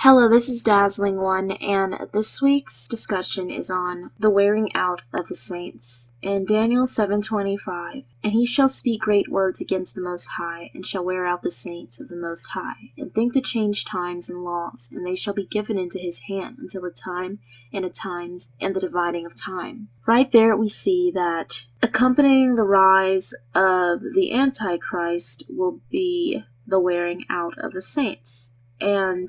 Hello, this is Dazzling One, and this week's discussion is on the wearing out of the saints. In Daniel 7:25, "And he shall speak great words against the Most High, and shall wear out the saints of the Most High, and think to change times and laws, and they shall be given into his hand until the time and the times and the dividing of time." Right there we see that accompanying the rise of the Antichrist will be the wearing out of the saints. And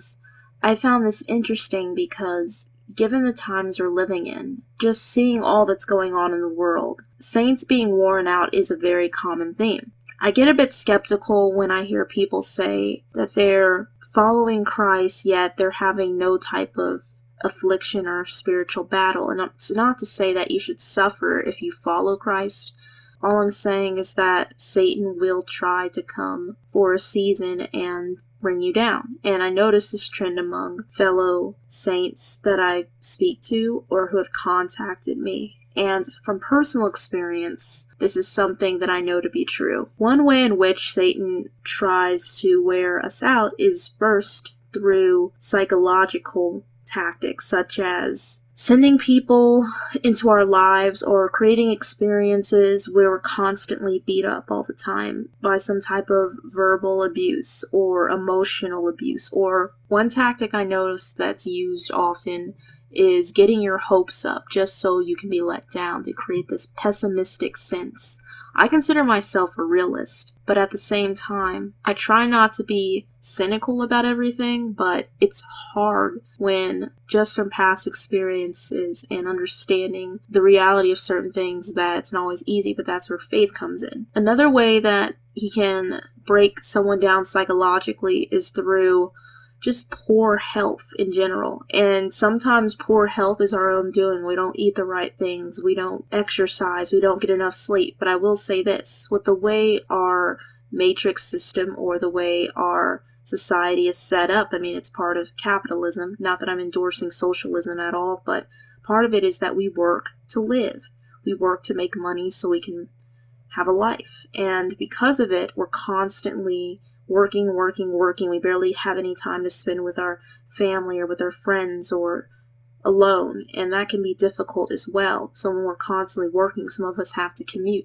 I found this interesting because, given the times we're living in, just seeing all that's going on in the world, saints being worn out is a very common theme. I get a bit skeptical when I hear people say that they're following Christ, yet they're having no type of affliction or spiritual battle. And it's not to say that you should suffer if you follow Christ. All I'm saying is that Satan will try to come for a season and bring you down. And I notice this trend among fellow saints that I speak to or who have contacted me. And from personal experience, this is something that I know to be true. One way in which Satan tries to wear us out is first through psychological tactics, such as sending people into our lives or creating experiences where we're constantly beat up all the time by some type of verbal abuse or emotional abuse. Or one tactic I noticed that's used often is getting your hopes up just so you can be let down, to create this pessimistic sense. I consider myself a realist, but at the same time, I try not to be cynical about everything, but it's hard when, just from past experiences and understanding the reality of certain things, that it's not always easy, but that's where faith comes in. Another way that he can break someone down psychologically is through just poor health in general. And sometimes poor health is our own doing. We don't eat the right things, we don't exercise, we don't get enough sleep. But I will say this, with the way our matrix system or the way our society is set up, I mean, it's part of capitalism. Not that I'm endorsing socialism at all, but part of it is that we work to live. We work to make money so we can have a life. And because of it, we're constantly working. We barely have any time to spend with our family or with our friends or alone. And that can be difficult as well. So when we're constantly working, some of us have to commute.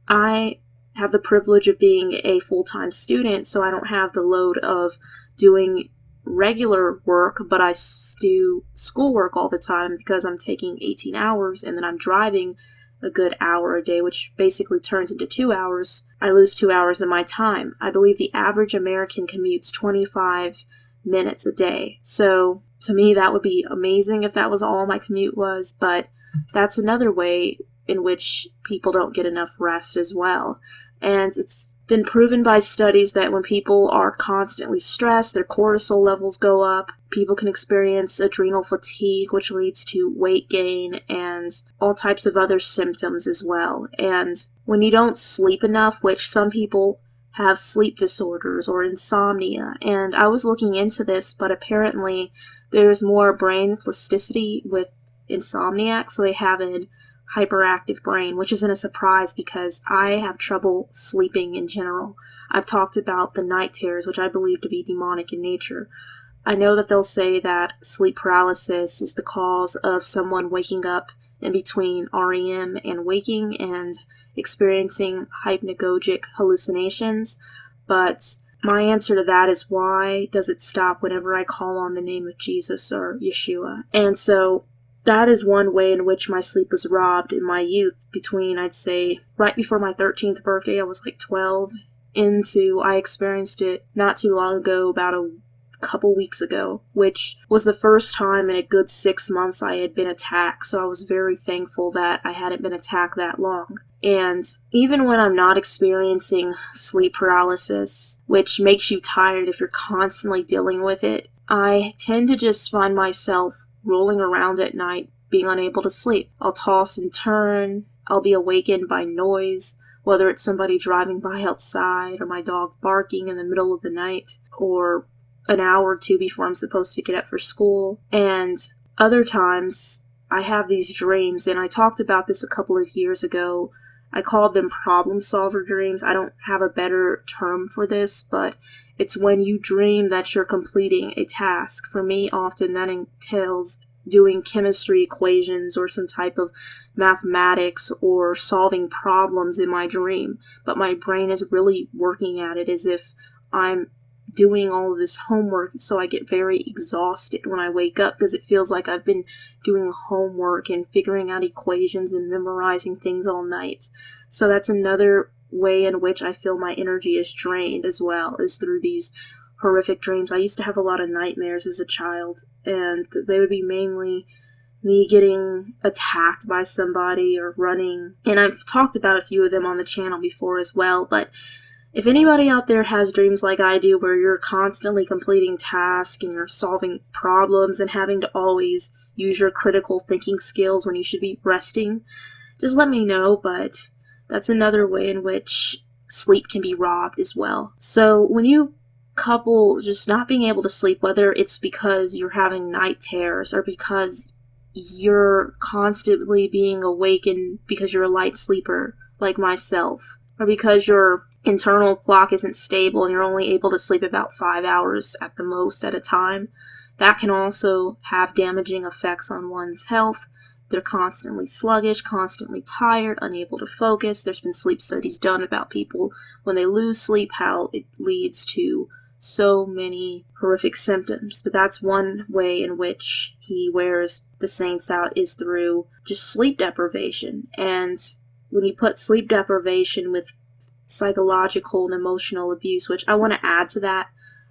I have the privilege of being a full-time student, so I don't have the load of doing regular work, but I do schoolwork all the time because I'm taking 18 hours and then I'm driving a good hour a day, which basically turns into 2 hours. I lose 2 hours of my time. I believe the average American commutes 25 minutes a day. So to me, that would be amazing if that was all my commute was, but that's another way in which people don't get enough rest as well. And it's been proven by studies that when people are constantly stressed, their cortisol levels go up. People can experience adrenal fatigue, which leads to weight gain and all types of other symptoms as well. And when you don't sleep enough, which some people have sleep disorders or insomnia, and I was looking into this, but apparently there's more brain plasticity with insomniacs, so they have an hyperactive brain, which isn't a surprise because I have trouble sleeping in general. I've talked about the night terrors, which I believe to be demonic in nature. I know that they'll say that sleep paralysis is the cause of someone waking up in between REM and waking and experiencing hypnagogic hallucinations, but my answer to that is, why does it stop whenever I call on the name of Jesus or Yeshua? And so that is one way in which my sleep was robbed in my youth. Between, I'd say, right before my 13th birthday, I was like 12, I experienced it not too long ago, about a couple weeks ago, which was the first time in a good 6 months I had been attacked. So I was very thankful that I hadn't been attacked that long. And even when I'm not experiencing sleep paralysis, which makes you tired if you're constantly dealing with it, I tend to just find myself rolling around at night, being unable to sleep. I'll toss and turn. I'll be awakened by noise, whether it's somebody driving by outside or my dog barking in the middle of the night or an hour or two before I'm supposed to get up for school. And other times I have these dreams, and I talked about this a couple of years ago. I called them problem solver dreams. I don't have a better term for this, but It's when you dream that you're completing a task. For me, often that entails doing chemistry equations or some type of mathematics or solving problems in my dream, but my brain is really working at it as if I'm doing all of this homework, so I get very exhausted when I wake up because it feels like I've been doing homework and figuring out equations and memorizing things all night. So that's another way in which I feel my energy is drained as well, is through these horrific dreams. I used to have a lot of nightmares as a child, and they would be mainly me getting attacked by somebody or running. And I've talked about a few of them on the channel before as well, but if anybody out there has dreams like I do where you're constantly completing tasks and you're solving problems and having to always use your critical thinking skills when you should be resting, just let me know. But that's another way in which sleep can be robbed as well. So when you couple just not being able to sleep, whether it's because you're having night terrors or because you're constantly being awakened because you're a light sleeper like myself, or because your internal clock isn't stable and you're only able to sleep about 5 hours at the most at a time, that can also have damaging effects on one's health. They're constantly sluggish, constantly tired, unable to focus. There's been sleep studies done about people when they lose sleep, how it leads to so many horrific symptoms. But that's one way in which he wears the saints out, is through just sleep deprivation. And when you put sleep deprivation with psychological and emotional abuse, which I want to add to that,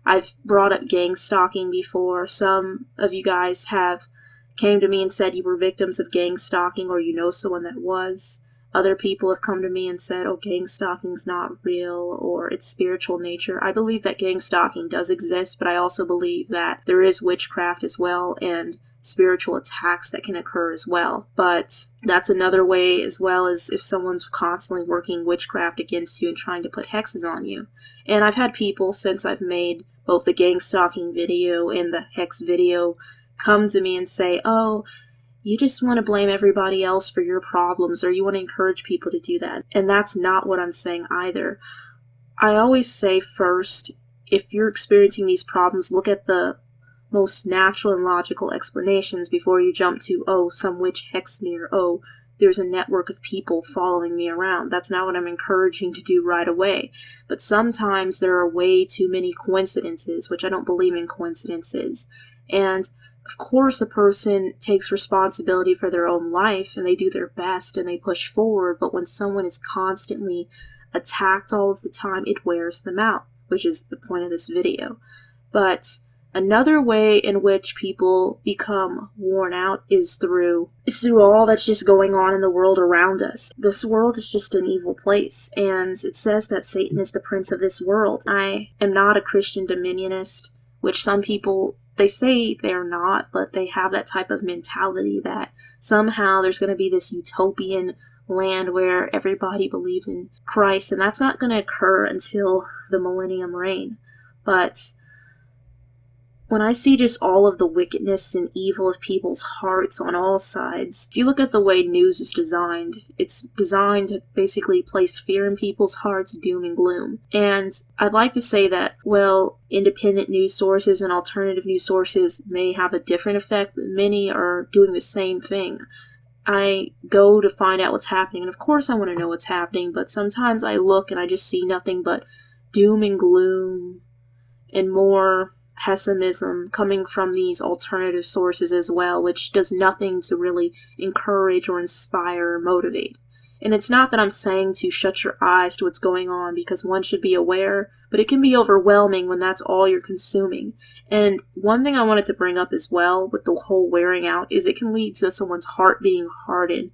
I've brought up gang stalking before. Some of you guys have came to me and said you were victims of gang stalking, or you know someone that was. Other people have come to me and said, oh, gang stalking's not real, or it's spiritual nature. I believe that gang stalking does exist, but I also believe that there is witchcraft as well, and spiritual attacks that can occur as well. But that's another way, as well, as if someone's constantly working witchcraft against you and trying to put hexes on you. And I've had people, since I've made both the gang stalking video and the hex video, come to me and say, oh, you just want to blame everybody else for your problems, or you want to encourage people to do that. And that's not what I'm saying either. I always say, first, if you're experiencing these problems, look at the most natural and logical explanations before you jump to, oh, some witch hexed me, or oh, there's a network of people following me around. That's not what I'm encouraging to do right away. But sometimes there are way too many coincidences, which I don't believe in coincidences. And of course, a person takes responsibility for their own life and they do their best and they push forward. But when someone is constantly attacked all of the time, it wears them out, which is the point of this video. But another way in which people become worn out is through all that's just going on in the world around us. This world is just an evil place, and it says that Satan is the prince of this world. I am not a Christian dominionist, which some people, they say they're not, but they have that type of mentality that somehow there's going to be this utopian land where everybody believes in Christ, and that's not going to occur until the millennium reign. But when I see just all of the wickedness and evil of people's hearts on all sides, if you look at the way news is designed, it's designed to basically place fear in people's hearts, doom and gloom. And I'd like to say that, well, independent news sources and alternative news sources may have a different effect, but many are doing the same thing. I go to find out what's happening, and of course I want to know what's happening, but sometimes I look and I just see nothing but doom and gloom and more pessimism coming from these alternative sources as well, which does nothing to really encourage or inspire or motivate. And it's not that I'm saying to shut your eyes to what's going on, because one should be aware, but it can be overwhelming when that's all you're consuming. And one thing I wanted to bring up as well with the whole wearing out is it can lead to someone's heart being hardened.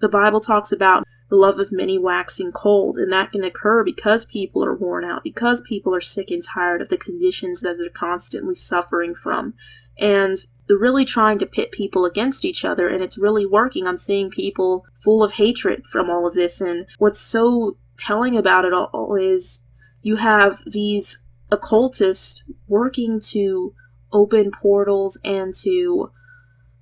The Bible talks about the love of many waxing cold, and that can occur because people are worn out, because people are sick and tired of the conditions that they're constantly suffering from. And they're really trying to pit people against each other, and it's really working. I'm seeing people full of hatred from all of this, and what's so telling about it all is you have these occultists working to open portals and to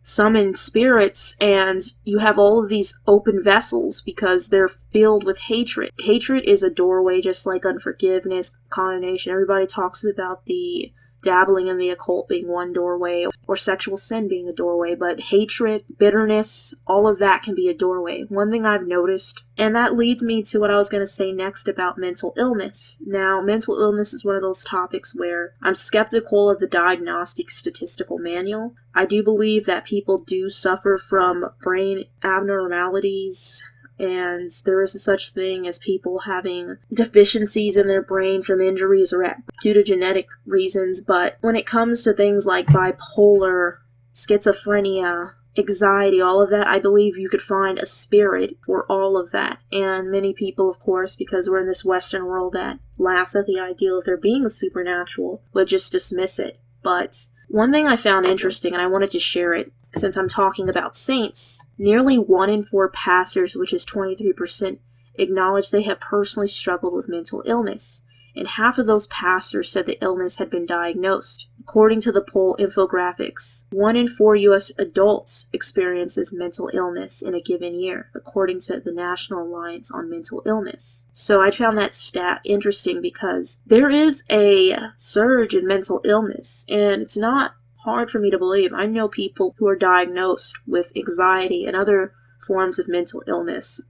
summon spirits, and you have all of these open vessels because they're filled with hatred. Hatred is a doorway, just like unforgiveness, condemnation. Everybody talks about the dabbling in the occult being one doorway, or sexual sin being a doorway, but hatred, bitterness, all of that can be a doorway. One thing I've noticed, and that leads me to what I was going to say next about mental illness. Now, mental illness is one of those topics where I'm skeptical of the Diagnostic Statistical Manual. I do believe that people do suffer from brain abnormalities, and there is a such thing as people having deficiencies in their brain from injuries or due to genetic reasons. But when it comes to things like bipolar, schizophrenia, anxiety, all of that, I believe you could find a spirit for all of that. And many people, of course, because we're in this Western world that laughs at the idea of there being a supernatural, would just dismiss it. But one thing I found interesting, and I wanted to share it, since I'm talking about saints, nearly 1 in 4 pastors, which is 23%, acknowledge they have personally struggled with mental illness, and half of those pastors said the illness had been diagnosed. According to the poll infographics, 1 in 4 U.S. adults experiences mental illness in a given year, according to the National Alliance on Mental Illness. So I found that stat interesting because there is a surge in mental illness, and it's not hard for me to believe. I know people who are diagnosed with anxiety and other forms of mental illness.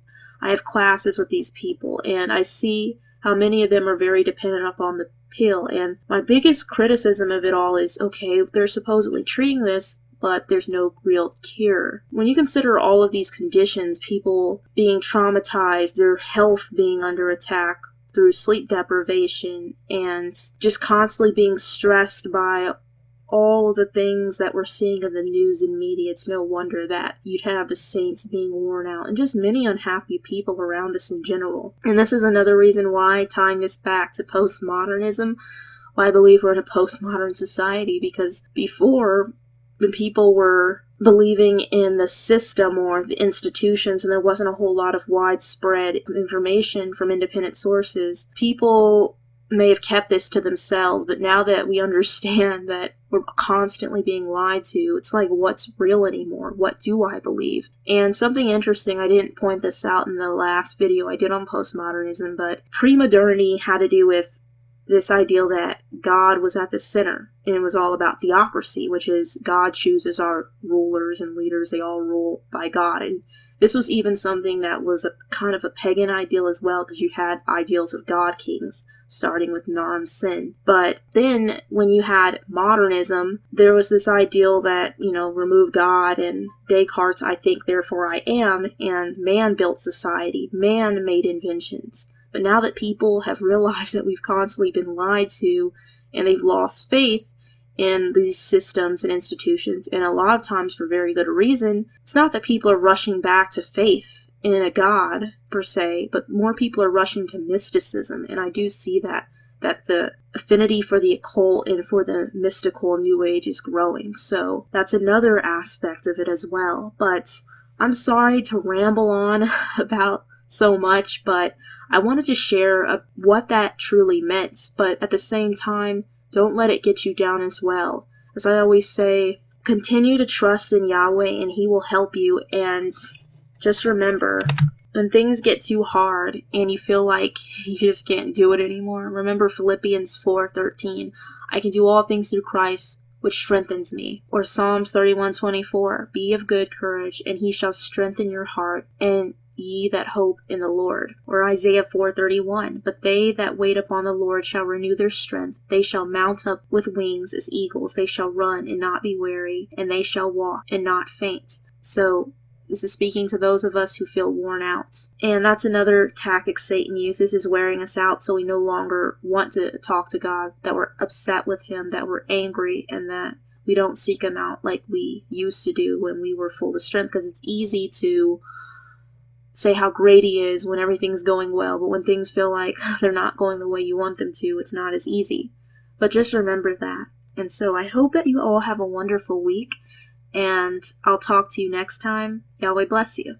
I have classes with these people, and I see how many of them are very dependent upon the pill. And my biggest criticism of it all is, okay, they're supposedly treating this, but there's no real cure. When you consider all of these conditions, people being traumatized, their health being under attack through sleep deprivation, and just constantly being stressed by all the things that we're seeing in the news and media, it's no wonder that you'd have the saints being worn out and just many unhappy people around us in general. And this is another reason why, tying this back to postmodernism, why I believe we're in a postmodern society, because before, when people were believing in the system or the institutions and there wasn't a whole lot of widespread information from independent sources, people may have kept this to themselves, but now that we understand that we're constantly being lied to, it's like, what's real anymore? What do I believe? And something interesting, I didn't point this out in the last video I did on postmodernism, but pre-modernity had to do with this ideal that God was at the center, and it was all about theocracy, which is God chooses our rulers and leaders, they all rule by God. And this was even something that was a kind of a pagan ideal as well, because you had ideals of god kings, starting with Naram Sin. But then when you had modernism, there was this ideal that, remove God, and Descartes' I think, therefore I am, and man built society, man made inventions. But now that people have realized that we've constantly been lied to, and they've lost faith in these systems and institutions, and a lot of times for very good reason, it's not that people are rushing back to faith in a god, per se, but more people are rushing to mysticism, and I do see that the affinity for the occult and for the mystical New Age is growing, so that's another aspect of it as well. But I'm sorry to ramble on about so much, but I wanted to share what that truly meant, but at the same time, don't let it get you down as well. As I always say, continue to trust in Yahweh and He will help you, and just remember, when things get too hard and you feel like you just can't do it anymore, remember Philippians 4:13, I can do all things through Christ, which strengthens me. Or Psalms 31:24, be of good courage, and He shall strengthen your heart, and ye that hope in the Lord. Or Isaiah 4:31, but they that wait upon the Lord shall renew their strength. They shall mount up with wings as eagles. They shall run and not be weary, and they shall walk and not faint. So this is speaking to those of us who feel worn out. And that's another tactic Satan uses, is wearing us out so we no longer want to talk to God, that we're upset with Him, that we're angry, and that we don't seek Him out like we used to do when we were full of strength, because it's easy to say how great He is when everything's going well, but when things feel like they're not going the way you want them to, it's not as easy. But just remember that. And so I hope that you all have a wonderful week, and I'll talk to you next time. Yahweh bless you.